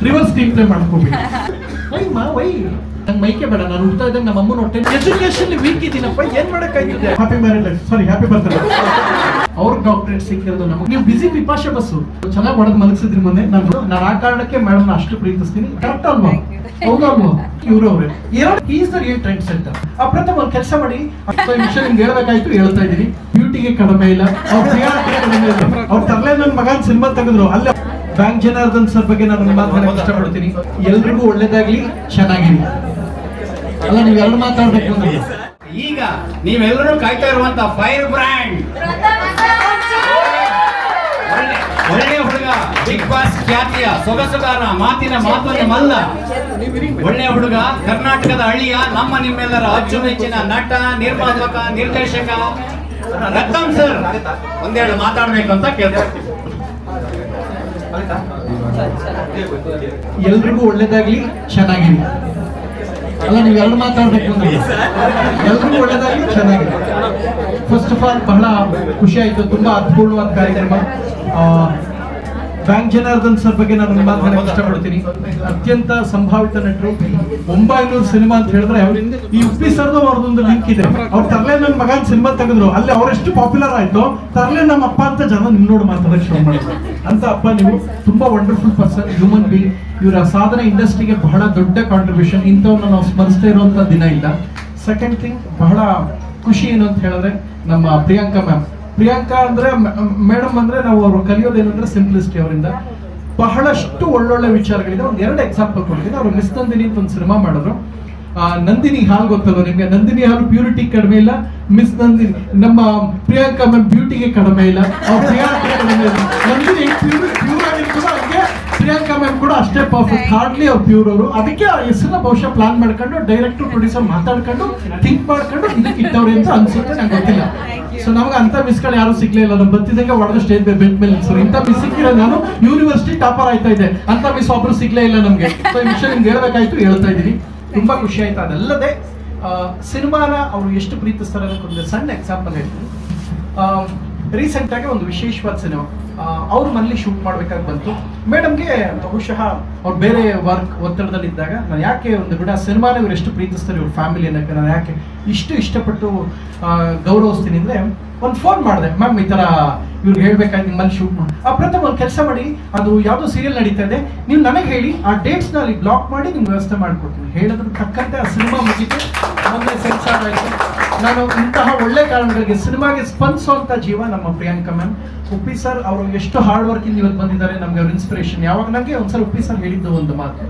Reverse screen play ಮಾಡ್ಕೋಬೇಕು. Y ನಂಗೆ ಮೈಕೆ ಬೇಡ, ನಾನು ಹುಡ್ತಾ ಇದ್ದಂಗೆ ನಮ್ಮ ಅಮ್ಮನ ಹೊಟ್ಟೆ ಎಜುಕೇಶನ್ ವೀಕ್ ಇದ್ದೀನಪ್ಪ, ಏನ್ ಮಾಡಕ್ಕಾಗಿದೆ. ಹ್ಯಾಪಿ ಮ್ಯಾರೇಜ್ ಲೈಫ್, ಸಾರಿ ಹ್ಯಾಪಿ ಬರ್ತ್ಡೇ. ಅವ್ರ ಡಾಕ್ಟರೇಟ್ ಸಿಕ್ಕಿರೋದು ನಮಗೆ. ನೀವು ಬಿಸಿ ಪಿಪಾಷೆ ಬಸ್ಸು ಚೆನ್ನಾಗಿ ಹೊಡೆದು ಮಲಗಿಸಿದ್ರಿ ಮೊನ್ನೆ. ನಾನು ಆ ಕಾರಣಕ್ಕೆ ಮೇಡಮ್ ಅಷ್ಟು ಪ್ರೀತಿಸ್ತೀನಿ. ಕರೆಕ್ಟ್ ಅಲ್ವಾ? ಹೌದಲ್ವಾ? ಇವ್ರು ಅವ್ರೆ is the real trend centre. ಅಪ್ರಥಮ ಒಂದು ಕೆಲಸ ಮಾಡಿ, ವಿಷಯ ನಿಮ್ಗೆ ಹೇಳ್ಬೇಕಾಯ್ತು, ಹೇಳ್ತಾ ಇದ್ದೀನಿ. ಬ್ಯೂಟಿಗೆ ಕಡಿಮೆ ಇಲ್ಲ, ಅವ್ರ ತರಲೆ ನನ್ನ ಮಗನ್ ಸಿನಿಮಾ ತೆಗೆದ್ರು. ಅಲ್ಲೇ ಬ್ಯಾಂಕ್ ಜನಾರ್ದನ್ ಸರ್ ಬಗ್ಗೆ ನಾನು ಮಾತಾಡಕ್ಕೆ ಇಷ್ಟಪಡ್ತೀನಿ. ಎಲ್ರಿಗೂ ಒಳ್ಳೇದಾಗ್ಲಿ, ಚೆನ್ನಾಗಿರಿ. ಅಲ್ಲ ನೀವು ಎರಡು ಮಾತಾಡ್ಬೇಕು ಅಂದ್ರೆ ಈಗ ನೀವೆಲ್ಲರೂ ಕಾಯ್ತಾ ಇರುವಂತ ಫೈರ್ ಬ್ರ್ಯಾಂಡ್ ಒಳ್ಳೆಯ ಹುಡುಗ, ಬಿಗ್ ಬಾಸ್ ಖ್ಯಾತಿಯ ಸೊಗಸುಗಾರ, ಮಾತಿನ ಮಾತನ್ನ ಮಲ್ಲ, ಒಳ್ಳೆಯ ಹುಡುಗ, ಕರ್ನಾಟಕದ ಹಳ್ಳಿಯ ನಮ್ಮ ನಿಮ್ಮೆಲ್ಲರ ಅಚ್ಚುಮೆಚ್ಚಿನ ನಟ, ನಿರ್ಮಾಪಕ, ನಿರ್ದೇಶಕ ರತ್ನಂ ಸರ್ ಒಂದೆರಡು ಮಾತಾಡ್ಬೇಕು ಅಂತ ಕೇಳ್ತಾರೆ. ಎಲ್ರಿಗೂ ಒಳ್ಳೇದಾಗ್ಲಿ, ಚೆನ್ನಾಗಿರಿ. ಅಲ್ಲ ನೀವು ಎರಡು ಮಾತಾಡ್ಬೇಕು ಅಂದ್ರೆ ಎಲ್ರಿಗೂ ಒಳ್ಳೇದಾಗ್ಲಿ, ಚೆನ್ನಾಗಿದೆ. ಫಸ್ಟ್ ಆಫ್ ಆಲ್ ಬಹಳ ಖುಷಿ ಆಯ್ತು, ತುಂಬಾ ಅದ್ಭುತವಾದ ಕಾರ್ಯಕ್ರಮ. ಬ್ಯಾಂಕ್ ಜನಾರ್ದನ್ ಸರ್ ಬಗ್ಗೆ ನಾನು ಮಾತಾಡಕ್ಕೆ ಇಷ್ಟಪಡ್ತೀನಿ. ಅತ್ಯಂತ ಸಂಭಾವಿತ ನಟರು. 900 ಸಿನಿಮಾ ಅಂತ ಹೇಳಿದ್ರೆ ಈ ಉಪ್ಪಿ ಸರ್ದು ಅವ್ರದೊಂದು ಲಿಂಕ್ ಇದೆ. ಅವ್ರು ತರಲೆ ನನ್ನ ಮಗನ್ ಸಿನಿಮಾ ತೆಗೆದ್ರು. ಅಲ್ಲಿ ಅವರೆಷ್ಟು ಪಾಪ್ಯುಲರ್ ಆಯ್ತು, ತರಲೆ ನಮ್ಮ ಅಪ್ಪ ಅಂತ ಜನ ನಿಮ್ ನೋಡಿ ಮಾತಾಡಕ್ಕೆ ಶುರು ಮಾಡಿದ್ರು. ಅಂತ ಅಪ್ಪ ನೀವು ತುಂಬಾ ವಂಡರ್ಫುಲ್ ಪರ್ಸನ್, ಹ್ಯೂಮನ್ ಬೀಯಿಂಗ್. ಇವರ ಸಾಧನೆ ಇಂಡಸ್ಟ್ರಿಗೆ ಬಹಳ ದೊಡ್ಡ ಕಾಂಟ್ರಿಬ್ಯೂಷನ್. ಇಂಥವನ್ನ ನಾವು ಸ್ಮರಿಸ್ತಾ ಇರುವಂತ ದಿನ ಇಲ್ಲ. ಸೆಕೆಂಡ್ ಥಿಂಗ್, ಬಹಳ ಖುಷಿ ಏನು ಅಂತ ಹೇಳಿದ್ರೆ ನಮ್ಮ ಪ್ರಿಯಾಂಕಾ ಮ್ಯಾಮ್. ಪ್ರಿಯಾಂಕಾ ಅಂದ್ರೆ ಮೇಡಮ್ ಅಂದ್ರೆ ನಾವು ಅವ್ರು ಕಲಿಯೋದೇನಂದ್ರೆ ಸಿಂಪ್ಲಿಸಿಟಿ. ಅವರಿಂದ ಬಹಳಷ್ಟು ಒಳ್ಳೊಳ್ಳೆ ವಿಚಾರಗಳಿದೆ. ಒಂದ್ 2 ಎಕ್ಸಾಂಪಲ್ ಕೊಡ್ತೀನಿ. ಅವ್ರು ಮಿಸ್ ನಂದಿನಿ ಅಂತ ಒಂದು ಸಿನಿಮಾ ಮಾಡಿದ್ರು. ನಂದಿನಿ ಹಾಲ್ ಗೊತ್ತಲ್ವ ನಿಮ್ಗೆ? ನಂದಿನಿ ಹಾಲು ಪ್ಯೂರಿಟಿ ಕಡಿಮೆ ಇಲ್ಲ, ಮಿಸ್ ನಂದಿನಿ ನಮ್ಮ ಪ್ರಿಯಾಂಕಾ ಮ್ಯಾಮ್ ಬ್ಯೂಟಿಗೆ ಕಡಿಮೆ ಇಲ್ಲ. ನಂದಿನಿ ಪ್ಯೂರ್ ಆಗಿರ್ತಾರೆ, ಹಾಗೆ ಪ್ರಿಯಾಂಕಾ ಮ್ಯಾಮ್ ಕೂಡ ಅಷ್ಟೇ ಪರ್ಫೆಕ್ಟ್. ಹಾರ್ಡ್ಲಿ ಅವ್ರು ಪ್ಯೂರ್ ಅವರು. ಅದಕ್ಕೆ ಆ ಹೆಸರನ್ನ ಬಹುಶಃ ಪ್ಲಾನ್ ಮಾಡ್ಕೊಂಡು ಡೈರೆಕ್ಟರ್ ಪ್ರೊಡ್ಯೂಸರ್ ಮಾತಾಡ್ಕೊಂಡು ಥಿಂಕ್ ಮಾಡ್ಕೊಂಡು ಇದಕ್ಕೆ ಇಟ್ಟವ್ರೆ ಅಂತ ಅನ್ಸುತ್ತೆ, ನಂಗೆ ಗೊತ್ತಿಲ್ಲ. ಸೊ ನಮ್ಗೆ ಅಂತ ಮಿಸ್ಗಳು ಯಾರು ಸಿಗ್ಲಿಲ್ಲ. ನಾವು ಬರ್ತಿದ್ದಂಗೆ ಹೊಡೆದ ಸ್ಟೇಜ್ ಬೆಂಚ್ ಮೇಲೆ ಸರ್ ಇಂಥ ಮಿಸ್ ಸಿಕ್ಕಿರೋ ನಾನು ಯೂನಿವರ್ಸಿಟಿ ಟಾಪರ್ ಆಯ್ತಾ ಇದೆ. ಅಂತ ಮಿಸ್ ಒಬ್ರು ಸಿಗ್ಲೇ ಇಲ್ಲ ನಮ್ಗೆ. ಸೊ ಈ ವಿಷಯ ನಿಮ್ಗೆ ಹೇಳ್ಬೇಕಾಯ್ತು, ಹೇಳ್ತಾ ಇದ್ದೀನಿ. ತುಂಬಾ ಖುಷಿ ಆಯ್ತು. ಅದಲ್ಲದೆ ಸಿನಿಮಾನ ಅವರು ಎಷ್ಟು ಪ್ರೀತಿಸ್ತಾರೆ ಅನ್ನೋದೊಂದು ಸಣ್ಣ ಎಕ್ಸಾಂಪಲ್ ಹೇಳ್ತೀನಿ. ರೀಸೆಂಟ್ ಆಗಿ ಒಂದು ವಿಶೇಷವಾದ ಸಿನಿಮಾ ಅವ್ರ ಮನೇಲಿ ಶೂಟ್ ಮಾಡ್ಬೇಕಾಗಿ ಬಂತು. ಮೇಡಮ್ಗೆ ಬಹುಶಃ ಅವ್ರು ಬೇರೆ ವರ್ಕ್ ಒತ್ತಡದಲ್ಲಿ ಇದ್ದಾಗ ನಾನು ಯಾಕೆ ಒಂದು ಬಿಡ ಸಿನಿಮಾನ ಇವ್ರು ಎಷ್ಟು ಪ್ರೀತಿಸ್ತಾರೆ ಇವ್ರ ಫ್ಯಾಮಿಲಿ ಅನ್ನೋಕ್ಕೆ ನಾನು ಯಾಕೆ ಇಷ್ಟು ಇಷ್ಟಪಟ್ಟು ಗೌರವಿಸ್ತೀನಿ ಅಂದ್ರೆ ಒಂದು ಫೋನ್ ಮಾಡಿದೆ. ಮ್ಯಾಮ್ ಈ ತರ ಇವ್ರಿಗೆ ಹೇಳ್ಬೇಕಾದ್ರೆ ನಿಮ್ಮಲ್ಲಿ ಶೂಟ್ ಮಾಡಿ ಪ್ರಥಮ ಒಂದು ಕೆಲಸ ಮಾಡಿ, ಅದು ಯಾವುದೋ ಸೀರಿಯಲ್ ನಡೀತಾ ಇದೆ, ನೀವು ನನಗೆ ಹೇಳಿ ಆ ಡೇಟ್ಸ್ನ ಅಲ್ಲಿ ಬ್ಲಾಕ್ ಮಾಡಿ ನಿಮ್ಗೆ ವ್ಯವಸ್ಥೆ ಮಾಡ್ಕೊಡ್ತೀನಿ. ಹೇಳೋದ್ರ ತಕ್ಕಂತೆ ಆ ಸಿನಿಮಾ ಮುಗಿತು. ಮೊನ್ನೆ ಸೆನ್ಸಾರ್ ಆಯಿತು. ನಾನು ಇಂತಹ ಒಳ್ಳೆ ಕಾರಣಗಳಿಗೆ ಸಿನಿಮಾಗೆ ಸ್ಪಂದಿಸುವಂತ ಜೀವ ನಮ್ಮ ಪ್ರಿಯಾಂಕಾ ಮ್ಯಾಮ್. ಉಪ್ಪಿ ಸರ್ ಅವರು ಎಷ್ಟು ಹಾರ್ಡ್ ವರ್ಕ್ ಇಂದ ಇವತ್ತು ಬಂದಿದ್ದಾರೆ, ನಮ್ಗೆ ಅವ್ರ ಇನ್ಸ್ಪಿರೇಷನ್. ಯಾವಾಗ ನನಗೆ ಒಂದ್ಸಲ ಉಪ್ಪಿ ಸರ್ ಹೇಳಿದ್ದು ಒಂದು ಮಾತು,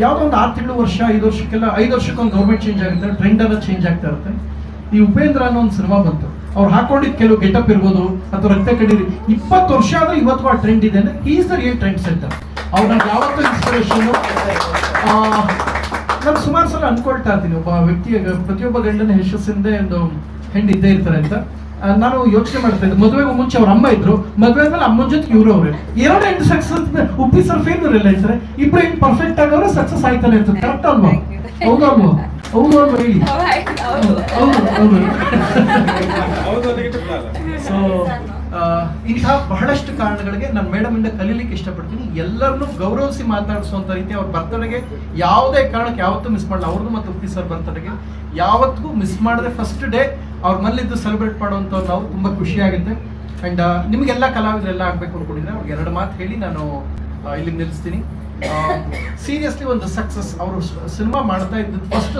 ಯಾವುದೋ ಒಂದು 6 ತಿಂಗಳು ವರ್ಷ 5 ವರ್ಷಕ್ಕೆಲ್ಲ 5 ವರ್ಷಕ್ಕೊಂದು ಗೌರ್ಮೆಂಟ್ ಚೇಂಜ್ ಆಗುತ್ತೆ, ಟ್ರೆಂಡ್ ಎಲ್ಲ ಚೇಂಜ್ ಆಗ್ತಾ ಇರುತ್ತೆ. ಈ ಉಪೇಂದ್ರ ಅನ್ನೋ ಒಂದು ಸಿನಿಮಾ ಬಂತು. ಅವ್ರು ಹಾಕೊಂಡಿದ್ ಕೆಲವು ಗೆಟಪ್ ಇರ್ಬೋದು ಅಥವಾ ರಕ್ತ ಕಡೀರಿ 20 ವರ್ಷ ಆದ್ರೆ ಇವತ್ತು ಆ ಟ್ರೆಂಡ್ ಇದೆ ಅಂದ್ರೆ is the real trend centre. ಅವ್ರು ನನಗೆ ಯಾವತ್ತೂ ಇನ್ಸ್ಪಿರೇಷನ್. ನಾನು ಸುಮಾರು ಸಲ ಅನ್ಕೊಳ್ತಾ ಇರ್ತೀನಿ, ಒಬ್ಬ ವ್ಯಕ್ತಿಯ ಪ್ರತಿಯೊಬ್ಬ ಗಂಡನ ಯಶಸ್ಸಿಂದ ಒಂದು ಹೆಣ್ಣು ಇದ್ದೇ ಇರ್ತಾರೆ ಅಂತ. ನಾನು ಯೋಚನೆ ಮಾಡ್ತಾ ಇದ್ದೆ, ಮದುವೆಗೂ ಮುಂಚೆ ಅವ್ರ ಅಮ್ಮ ಇದ್ರು, ಮದುವೆ ಆದ್ಮೇಲೆ ಅಮ್ಮನ ಜೊತೆ ಇವರು ಅವ್ರೆ 2 ಹೆಣ್ಣು ಸಕ್ಸಸ್. ಉಪ್ಪಿ ಸರ್ ಫೇಲ್ಯೂರ್ ಎಲ್ಲ ಇರ್ತಾರೆ, ಇಬ್ರು ಹೆಣ್ಣು ಪರ್ಫೆಕ್ಟ್ ಆಗವ್ರೆ ಸಕ್ಸಸ್ ಆಯ್ತಾನೆ ಇರ್ತದೆ. ಕರೆಕ್ಟ್ ಅಲ್ವಾ? ಹೌದಲ್ವಾ? ಹೌದು ಅಲ್ವಾ ಹೇಳಿ? ಸೊ ಇಂಥ ಬಹಳಷ್ಟು ಕಾರಣಗಳಿಗೆ ನಾನು ಮೇಡಮ್ ಇಂದ ಕಲೀಲಿಕ್ಕೆ ಇಷ್ಟಪಡ್ತೀನಿ. ಎಲ್ಲರನ್ನೂ ಗೌರವಿಸಿ ಮಾತಾಡಿಸುವಂತ ರೀತಿ ಅವ್ರ ಬರ್ತಡೆಗೆ ಯಾವುದೇ ಕಾರಣಕ್ಕೆ ಯಾವತ್ತೂ ಮಿಸ್ ಮಾಡಲ್ಲ. ಅವ್ರದ್ದು ಮತ್ತು ಉಪ್ಪಿ ಸರ್ ಬರ್ತಡೆಗೆ ಯಾವತ್ತಿಗೂ ಮಿಸ್ ಮಾಡದೆ ಫಸ್ಟ್ ಡೇ ಅವ್ರ ಮನೇಲಿದ್ದು ಸೆಲೆಬ್ರೇಟ್ ಮಾಡುವಂಥವ್ರು ನಾವು ತುಂಬಾ ಖುಷಿ ಆಗುತ್ತೆ. ಅಂಡ್ ನಿಮಗೆಲ್ಲ ಕಲಾವಿದರೆಲ್ಲ ಆಗ್ಬೇಕು ಅನ್ಕೊಂಡಿದ್ರೆ ಅವ್ರಿಗೆ 2 ಮಾತು ಹೇಳಿ ನಾನು ಇಲ್ಲಿ ನಿಲ್ಲಿಸ್ತೀನಿ. ಸೀರಿಯಸ್ಲಿ ಒಂದು ಸಕ್ಸಸ್. ಅವರು ಸಿನಿಮಾ ಮಾಡ್ತಾ ಇದ್ದು ಫಸ್ಟ್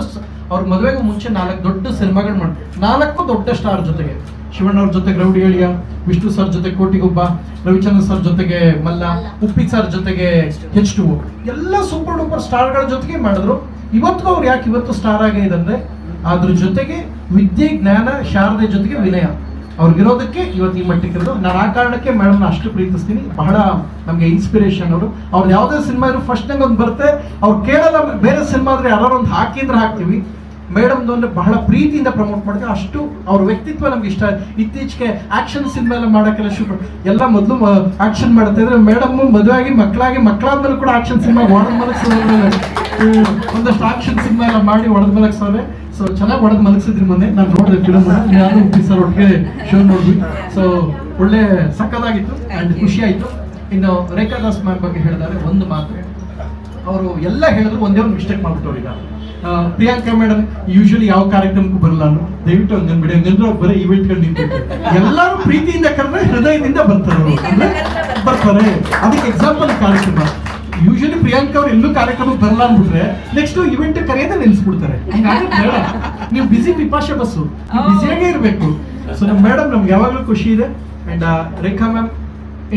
ಅವ್ರ ಮದುವೆಗೂ ಮುಂಚೆ 4 ದೊಡ್ಡ ಸಿನಿಮಾಗಳು ಮಾಡಿ 4 ದೊಡ್ಡ ಸ್ಟಾರ್ ಜೊತೆಗೆ, ಶಿವಣ್ಣ ಅವ್ರ ಜೊತೆಗೆ ರೌಡಿ ಹೇಳಿಯ, ವಿಷ್ಣು ಸರ್ ಜೊತೆ ಕೋಟಿಗೊಬ್ಬ, ರವಿಚಂದ್ರ ಸರ್ ಜೊತೆಗೆ ಮಲ್ಲ, ಉಪ್ಪಿ ಸರ್ ಜೊತೆಗೆ H2O, ಎಲ್ಲ ಸೂಪರ್ ಡೂಪರ್ ಸ್ಟಾರ್ಗಳ ಜೊತೆಗೆ ಮಾಡಿದ್ರು. ಇವತ್ತು ಅವ್ರು ಯಾಕೆ ಇವತ್ತು ಸ್ಟಾರ್ ಆಗೇ ಇದಂದ್ರೆ ಅದ್ರ ಜೊತೆಗೆ ವಿದ್ಯೆ, ಜ್ಞಾನ, ಶಾರದೆ ಜೊತೆಗೆ ವಿನಯ ಅವ್ರಿಗಿರೋದಕ್ಕೆ ಇವತ್ತು ಈ ಮಟ್ಟಿಗೆ ಇರೋದು. ನಾನು ಆ ಕಾರಣಕ್ಕೆ ಮೇಡಮ್ನ ಅಷ್ಟು ಪ್ರೀತಿಸ್ತೀನಿ. ಬಹಳ ನಮಗೆ ಇನ್ಸ್ಪಿರೇಷನ್ ಅವರು. ಅವ್ರದ್ದು ಯಾವುದೇ ಸಿನಿಮಾ ಇರೋ ಫಸ್ಟ್ ನಂಗೆ ಒಂದು ಬರುತ್ತೆ, ಅವ್ರು ಕೇಳಲ್ಲ. ಬೇರೆ ಸಿನಿಮಾ ಆದ್ರೆ ಯಾರು ಒಂದು ಹಾಕಿದ್ರೆ ಹಾಕ್ತೀವಿ, ಮೇಡಮ್ದು ಅಂದ್ರೆ ಬಹಳ ಪ್ರೀತಿಯಿಂದ ಪ್ರಮೋಟ್ ಮಾಡ್ತೀವಿ. ಅಷ್ಟು ಅವ್ರ ವ್ಯಕ್ತಿತ್ವ ನಮ್ಗೆ ಇಷ್ಟ. ಇತ್ತೀಚೆಗೆ ಆಕ್ಷನ್ ಸಿನಿಮಾ ಎಲ್ಲ ಮಾಡೋಕ್ಕೆಲ್ಲ ಶುರು ಎಲ್ಲ ಮೊದಲು ಆಕ್ಷನ್ ಮಾಡ್ತಾ ಇದ್ರೆ, ಮೇಡಮ್ ಮದುವೆ ಆಗಿ ಮಕ್ಕಳಾದ್ಮೇಲೆ ಕೂಡ ಆಕ್ಷನ್ ಸಿನಿಮಾ ಹೊಡೆದ್ ಮಲಗಿಸೋದ್ರೆ ಒಂದಷ್ಟು ಆಕ್ಷನ್ ಸಿನಿಮಾ ಎಲ್ಲ ಮಾಡಿ ಹೊಡೆದ್ ಮಲಗಿಸೋರೆ. ಸೊ ಚೆನ್ನಾಗಿ ಹೊಡೆದ್ ಮಲಗಿಸಿದ್ರಿ ಮೊನ್ನೆ ನಾನು ನೋಡಿದೆ ಫಿಲಮ್. ನಾನು ಉಪ್ಪಿ ಸರ್ ಒಟ್ಟಿಗೆ ಶೋ ನೋಡಿದ್ವಿ. ಸೊ ಒಳ್ಳೆ ಸಕ್ಕದಾಗಿತ್ತು ಆ್ಯಂಡ್ ಖುಷಿ ಆಯಿತು. ಇನ್ನು ರೇಖಾ ದಾಸ್ ಮ್ಯಾಮ್ ಬಗ್ಗೆ ಹೇಳಿದರೆ ಒಂದು ಮಾತು, ಅವರು ಎಲ್ಲ ಹೇಳಿದ್ರು ಒಂದೇ ಒಂದು ಮಿಸ್ಟೇಕ್ ಮಾಡ್ಬಿಟ್ಟವ್ರು ಈಗ. ಪ್ರಿಯಾಂಕಾ ಮೇಡಮ್ ಯೂಶಲಿ ಯಾವ ಕಾರ್ಯಕ್ರಮಕ್ಕೂ ಬರಲ್ಲ ನಾನು, ದಯವಿಟ್ಟು ಹಂಗನ್ ಬಿಡಿ, ಹಂಗಂದ್ರೆ ಅವ್ರು ಬರೀ ಇವೆಂಟ್ಗಳು ನಿಂತಿರ್ತಾರೆ. ಎಲ್ಲರೂ ಪ್ರೀತಿಯಿಂದ ಕರೆದ್ರೆ ಹೃದಯದಿಂದ ಬರ್ತಾರೆ ಅವ್ರು, ಅಂದ್ರೆ ಬರ್ತಾರೆ. ಅದಕ್ಕೆ ಎಕ್ಸಾಂಪಲ್ ಕಾರ್ಯಕ್ರಮ. ಯೂಶಲಿ ಪ್ರಿಯಾಂಕಾ ಅವ್ರು ಎಲ್ಲೂ ಕಾರ್ಯಕ್ರಮಕ್ಕೆ ಬರಲ್ಲ ಅಂದ್ಬಿಟ್ರೆ ನೆಕ್ಸ್ಟ್ ಇವೆಂಟ್ ಕರೆಯೋದೇ ನಿಲ್ಸ್ಬಿಡ್ತಾರೆ. ನೀವು ಬಿಸಿ ಪಿಪಾಶ ಬಸ್ಸು, ಬಿಸಿಯಾಗೇ ಇರಬೇಕು. ಸೊ ನಮ್ಮ ಮೇಡಮ್ ನಮ್ಗೆ ಯಾವಾಗಲೂ ಖುಷಿ ಇದೆ. ಅಂಡ್ ರೇಖಾ ಮ್ಯಾಮ್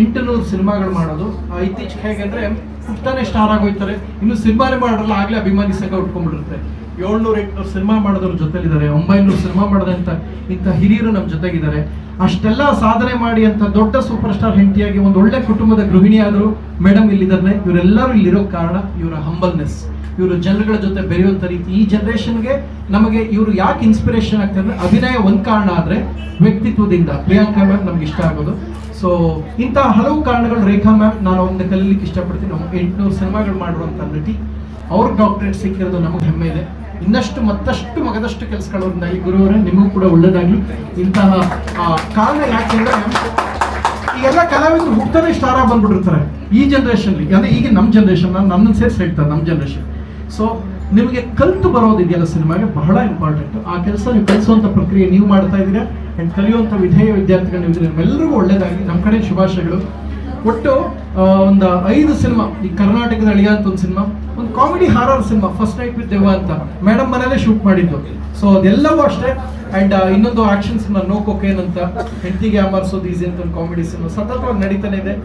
800 ಸಿನಿಮಾಗಳು ಮಾಡೋದು ಇತ್ತೀಚೆಗೆ ಹೇಗಂದ್ರೆ ಪುಟ್ಟನೆ ಸ್ಟಾರ್ ಆಗೋಯ್ತಾರೆ, ಇನ್ನು ಸಿನಿಮಾನೇ ಮಾಡಲ್ಲ ಆಗ್ಲೇ ಅಭಿಮಾನಿ ಸಂಘ ಉಟ್ಕೊಂಡ್ಬಿಟ್ಟಿರುತ್ತೆ. 700-800 ಸಿನಿಮಾ ಮಾಡೋದ್ರ ಜೊತೆಲಿದ್ದಾರೆ, 900 ಸಿನಿಮಾ ಮಾಡೋದಂತ ಇಂಥ ಹಿರಿಯರು ನಮ್ಮ ಜೊತೆಗಿದ್ದಾರೆ. ಅಷ್ಟೆಲ್ಲ ಸಾಧನೆ ಮಾಡಿ ಅಂತ ದೊಡ್ಡ ಸೂಪರ್ ಸ್ಟಾರ್ ಹೆಂಡತಿಯಾಗಿ ಒಂದು ಒಳ್ಳೆ ಕುಟುಂಬದ ಗೃಹಿಣಿ ಆದ್ರು ಮೇಡಮ್ ಇಲ್ಲಿದ್ದಾರೆ. ಇವರೆಲ್ಲರೂ ಇಲ್ಲಿರೋ ಕಾರಣ ಇವರ ಹಂಬಲ್ನೆಸ್, ಇವರು ಜನಗಳ ಜೊತೆ ಬೆರೆಯುವಂತ ರೀತಿ. ಈ ಜನರೇಷನ್ಗೆ ನಮಗೆ ಇವರು ಯಾಕೆ ಇನ್ಸ್ಪಿರೇಷನ್ ಆಗ್ತಾರೆ ಅಂದ್ರೆ ಅಭಿನಯ ಒಂದ್ ಕಾರಣ ಆದ್ರೆ ವ್ಯಕ್ತಿತ್ವದಿಂದ ಪ್ರಿಯಾಂಕಾ ಮ್ಯಾಮ್ ನಮ್ಗೆ ಇಷ್ಟ ಆಗೋದು. ಸೊ ಇಂತಹ ಹಲವು ಕಾರಣಗಳು ರೇಖಾ ಮ್ಯಾಮ್ ನಾನು ಒಂದು ಕಲೀಲಿಕ್ಕೆ ಇಷ್ಟಪಡ್ತೀನಿ. ನಾವು 800 ಸಿನಿಮಾಗಳು ಮಾಡುವಂತ ನಟಿ, ಅವ್ರ ಡಾಕ್ಟರೇಟ್ ಸಿಕ್ಕಿರೋದು ನಮಗೆ ಹೆಮ್ಮೆ ಇದೆ. ಇನ್ನಷ್ಟು ಮತ್ತಷ್ಟು ಮಗದಷ್ಟು ಕೆಲಸಗಳವರಿಂದಾಗಿ ಗುರುವರೇ ನಿಮಗೂ ಕೂಡ ಒಳ್ಳೇದಾಗ್ಲಿ. ಇಂತಹ ಕಾರಣ ಯಾಕೆಂದ್ರೆ ಈಗೆಲ್ಲ ಕಲಾವಿದರು ಹುಟ್ಟದೇ ಸ್ಟಾರ್ ಆಗಿ ಬಂದ್ಬಿಟ್ಟಿರ್ತಾರೆ ಈ ಜನರೇಷನ್ಲಿ, ಅಂದ್ರೆ ಈಗ ನಮ್ಮ ಜನರೇಷನ್, ನನ್ನನ್ನು ಸೇರಿಸಿ ಹೇಳ್ತಾರೆ ನಮ್ಮ ಜನರೇಷನ್. ಸೊ ನಿಮಗೆ ಕಲ್ತು ಬರೋದಿದೆಯಲ್ಲ ಸಿನಿಮಾಗೆ ಬಹಳ ಇಂಪಾರ್ಟೆಂಟ್. ಆ ಕೆಲಸ ನೀವು ಕಲಿಸುವಂತ ಪ್ರಕ್ರಿಯೆ ನೀವು ಮಾಡ್ತಾ ಇದ್ದೀರಾ. ಅಂಡ್ ಕಲಿಯುವಂತ ವಿಧೇಯ ವಿದ್ಯಾರ್ಥಿಗಳು ನೀವು ನಿಮ್ಮೆಲ್ಲರಿಗೂ ಒಳ್ಳೇದಾಗಿ ನಮ್ಮ ಕಡೆ ಶುಭಾಶಯಗಳು. ಒಟ್ಟು ಒಂದು 5 ಸಿನಿಮಾ, ಈ ಕರ್ನಾಟಕದ ಅಳಿಯ ಅಂತ ಒಂದು ಸಿನಿಮಾ, ಒಂದು comedy horror cinema first night with ದೆವ್ವ ಅಂತ ಮೇಡಮ್ ಮನೇಲೆ ಶೂಟ್ ಮಾಡಿದ್ದು. ಸೊ ಅದೆಲ್ಲವೂ ಅಷ್ಟೇ. ಅಂಡ್ ಇನ್ನೊಂದು ಆಕ್ಷನ್ ಸಿನಿಮಾ ನೋ ಕೊಕೇನ್ ಅಂತ, ಹೆಂಡತಿಗೆ ಅಮರ್ಸೋದು ಈಸಿ ಅಂತ ಒಂದು ಕಾಮಿಡಿ ಸಿನಿಮಾ ಸತತವಾಗಿ ನಡೀತಾನೆ ಇದೆ.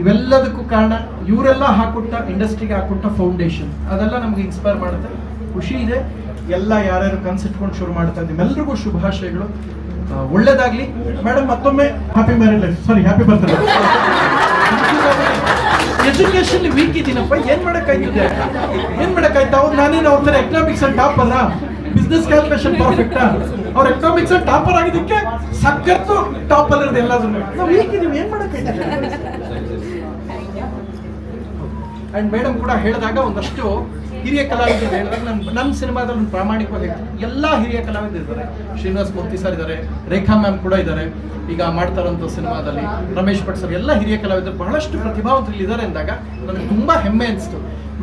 ಇವೆಲ್ಲದಕ್ಕೂ ಕಾರಣ ಇವರೆಲ್ಲ ಹಾಕೊಟ್ಟ ಇಂಡಸ್ಟ್ರಿಗೆ ಹಾಕೊಟ್ಟ ಫೌಂಡೇಶನ್, ಅದೆಲ್ಲ ನಮ್ಗೆ ಇನ್ಸ್ಪೈರ್ ಮಾಡುತ್ತೆ. ಖುಷಿ ಇದೆ. ಎಲ್ಲ ಯಾರ್ಯಾರು ಕನ್ಸಿಟ್ಕೊಂಡು ಶುರು ಮಾಡ್ತಾ ಇದ್ದೀವಿ, ಎಲ್ರಿಗೂ ಶುಭಾಶಯಗಳು, ಒಳ್ಳೇದಾಗ್ಲಿ. ಮೇಡಮ್ ಮತ್ತೊಮ್ಮೆ ಹ್ಯಾಪಿ ಮ್ಯಾರೇಡ್ ಲೈಫ್, ಸಾರಿ ಹ್ಯಾಪಿ ಬರ್ತ್ಡೇ. ಎಜುಕೇಶನ್ ವೀಕ್ ಇದ್ದೀನಪ್ಪ, ಏನ್ ಮಾಡಕ್ಕಾಯ್ತದೆ, ಏನ್ ಮಾಡಕ್ಕಾಯ್ತು. ಅವ್ರು ನಾನೇನು ಅವ್ರ ತರ ಎಕನಾಮಿಕ್ಸ್ ಅಲ್ಲಿ ಟಾಪರ್, ಬಿಸ್ನೆಸ್ ಕ್ಯಾಲ್ಕುಲೇಷನ್ ಪರ್ಫೆಕ್ಟ್. ಅವ್ರ ಎಕನಾಮಿಕ್ಸ್ ಅಲ್ಲಿ ಟಾಪರ್ ಆಗಿದ್ದಕ್ಕೆ ಸಖತ್ತು ಟಾಪ್ ಅಲ್ಲಿ ಇರೋದು ಎಲ್ಲಾದ್ರೂ ನಾವು ವೀಕ್ ಇದೀವಿ, ಏನ್ ಮಾಡಕ್ಕಾಯ್ತದೆ. ಅಂಡ್ ಮೇಡಮ್ ಕೂಡ ಹೇಳಿದಾಗ ಒಂದಷ್ಟು ಹಿರಿಯ ಕಲಾವಿದರು ಹೇಳಿದಾಗ ನನ್ನ ಸಿನಿಮಾದಲ್ಲಿ ಒಂದು ಪ್ರಾಮಾಣಿಕವಾಗಿ ಎಲ್ಲ ಹಿರಿಯ ಕಲಾವಿದರು ಇದ್ದಾರೆ. ಶ್ರೀನಿವಾಸ್ ಮೂರ್ತಿ ಸರ್ ಇದ್ದಾರೆ, ರೇಖಾ ಮ್ಯಾಮ್ ಕೂಡ ಇದ್ದಾರೆ, ಈಗ ಮಾಡ್ತಾರಂತ ಸಿನಿಮಾದಲ್ಲಿ ರಮೇಶ್ ಭಟ್ ಸರ್, ಎಲ್ಲ ಹಿರಿಯ ಕಲಾವಿದರು ಬಹಳಷ್ಟು ಪ್ರತಿಭಾವಂತರು ಇದ್ದಾರೆ ಅಂದಾಗ ನನಗೆ ತುಂಬಾ ಹೆಮ್ಮೆ ಅನಿಸ್ತು.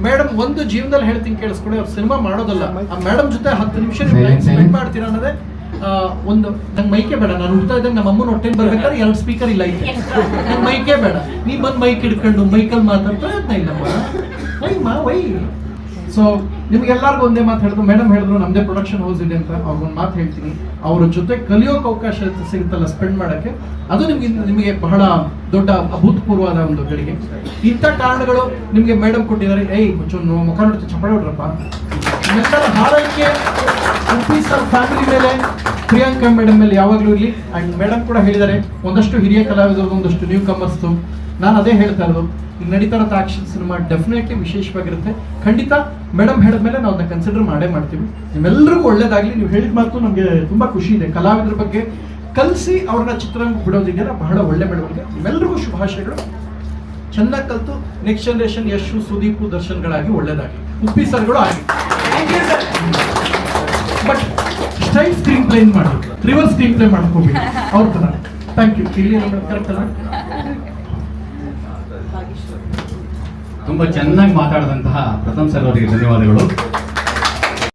ಮೇಡಮ್ ಒಂದು ಜೀವನದಲ್ಲಿ ಹೇಳ್ತೀನಿ ಕೇಳಿಸ್ಕೊಳ್ಳಿ, ಅವ್ರು ಸಿನಿಮಾ ಮಾಡೋದಲ್ಲ, ಆ ಮೇಡಮ್ ಜೊತೆ 10 ನಿಮಿಷ ಸ್ಪೆಂಡ್ ಮಾಡ್ತೀರಾ ಅನ್ನೋದೇ ಒಂದು. ನಂಗೆ ಮೈಕೆ ಬೇಡ, ನಾನು ಹುಡ್ತಾ ಇದ್ದಂಗೆ ನಮ್ಮ ಅಮ್ಮನ ಹೊಟ್ಟೆಗೆ ಬರ್ಬೇಕಾದ್ರೆ 2 ಸ್ಪೀಕರ್ ಇಲ್ಲ ಐತೆ, ನಂಗೆ ಮೈಕೆ ಬೇಡ, ನೀ ಬಂದು ಮೈಕ್ ಹಿಡ್ಕೊಂಡು ಮೈಕಲ್ಲಿ ಮಾತಾಡೋ ಪ್ರಯತ್ನ ಇಲ್ಲಮ್ಮ, ವೈ. ಸೊ ನಿಮ್ಗೆಲ್ಲರಿಗೂ ಒಂದೇ ಮಾತು ಹೇಳಿದ್ರು, ಮೇಡಮ್ ಹೇಳಿದ್ರು ನಮ್ದೇ ಪ್ರೊಡಕ್ಷನ್ ಹೌಸ್ ಇದೆ ಅಂತ, ಅವ್ರಿಗೊಂದು ಮಾತು ಹೇಳ್ತೀನಿ, ಅವ್ರ ಜೊತೆ ಕಲಿಯೋಕೆ ಅವಕಾಶ ಸಿಗುತ್ತಲ್ಲ ಸ್ಪೆಂಡ್ ಮಾಡೋಕ್ಕೆ, ಅದು ನಿಮಗೆ ಬಹಳ ದೊಡ್ಡ ಅಭೂತಪೂರ್ವವಾದ ಒಂದು ಗಳಿಗೆ. ಇಂಥ ಕಾರಣಗಳು ನಿಮಗೆ ಮೇಡಮ್ ಕೊಟ್ಟಿದ್ದಾರೆ. ಮುಚ್ಚೊಂದು ಮುಖ ನೋಡ್ತು ಚಪ್ಪಳೆ ಹೊಡ್ರಪ್ಪ. ನಿಮ್ಮೆಲ್ಲರ ಹಾರೈಕೆ ಸರ್ ಫ್ಯಾಮಿಲಿ ಮೇಲೆ, ಪ್ರಿಯಾಂಕಾ ಮೇಡಮ್ ಮೇಲೆ ಯಾವಾಗಲೂ ಇರಲಿ. ಅಂಡ್ ಮೇಡಮ್ ಕೂಡ ಹೇಳಿದ್ದಾರೆ ಒಂದಷ್ಟು ಹಿರಿಯ ಕಲಾವಿದರು, ಒಂದಷ್ಟು ನ್ಯೂ ಕಮರ್ಸ್ತು. ನಾನು ಅದೇ ಹೇಳ್ತಾ ಇರೋದು, ಈಗ ನಡೀತಾ ಇರೋ ಆಕ್ಷನ್ ಸಿನಿಮಾ ಡೆಫಿನೆಟ್ಲಿ ವಿಶೇಷವಾಗಿರುತ್ತೆ. ಖಂಡಿತ ಮೇಡಮ್ ಹೇಳಿದ್ಮೇಲೆ ನಾವು ಅದನ್ನ ಕನ್ಸಿಡರ್ ಮಾಡೇ ಮಾಡ್ತೀವಿ. ನಿಮ್ಮೆಲ್ಲರಿಗೂ ಒಳ್ಳೇದಾಗ್ಲಿ. ನೀವು ಹೇಳಿದ ಮಾತು ನಮಗೆ ತುಂಬಾ ಖುಷಿ ಇದೆ. ಕಲಾವಿದರ ಬಗ್ಗೆ ಕಲಿಸಿ ಅವ್ರನ್ನ ಚಿತ್ರರಂಗ ಬಿಡೋದಿದೆಯಲ್ಲ, ಬಹಳ ಒಳ್ಳೆ ಬೆಳವಣಿಗೆ. ನಿಮ್ಮೆಲ್ಲರಿಗೂ ಶುಭಾಶಯಗಳು. ಚೆನ್ನಾಗಿ ಕಲಿತು ನೆಕ್ಸ್ಟ್ ಜನರೇಷನ್ ಯಶು, ಸುದೀಪು, ದರ್ಶನ್ಗಳಾಗಿ ಒಳ್ಳೇದಾಗಿ, ಉಪ್ಪಿ ಸರ್ಗಳು ಆಗಿ. ಬಟ್ ಸ್ಟೈಲ್ ಸ್ಕ್ರೀನ್ ಪ್ಲೇ ಮಾಡಿ, ರಿವರ್ಸ್ ಸ್ಕ್ರೀನ್ ಪ್ಲೇ ಮಾಡ್ಕೋಬೇಕು ಅವ್ರ ತರ. Thank you. ಇಲ್ಲಿ ಕರೆಕ್ಟ್ ಅಲ್ಲ, ತುಂಬಾ ಚೆನ್ನಾಗಿ ಮಾತಾಡಿದಂತಹ ಪ್ರಥಮ್ ಸರ್ ಅವರಿಗೆ ಧನ್ಯವಾದಗಳು.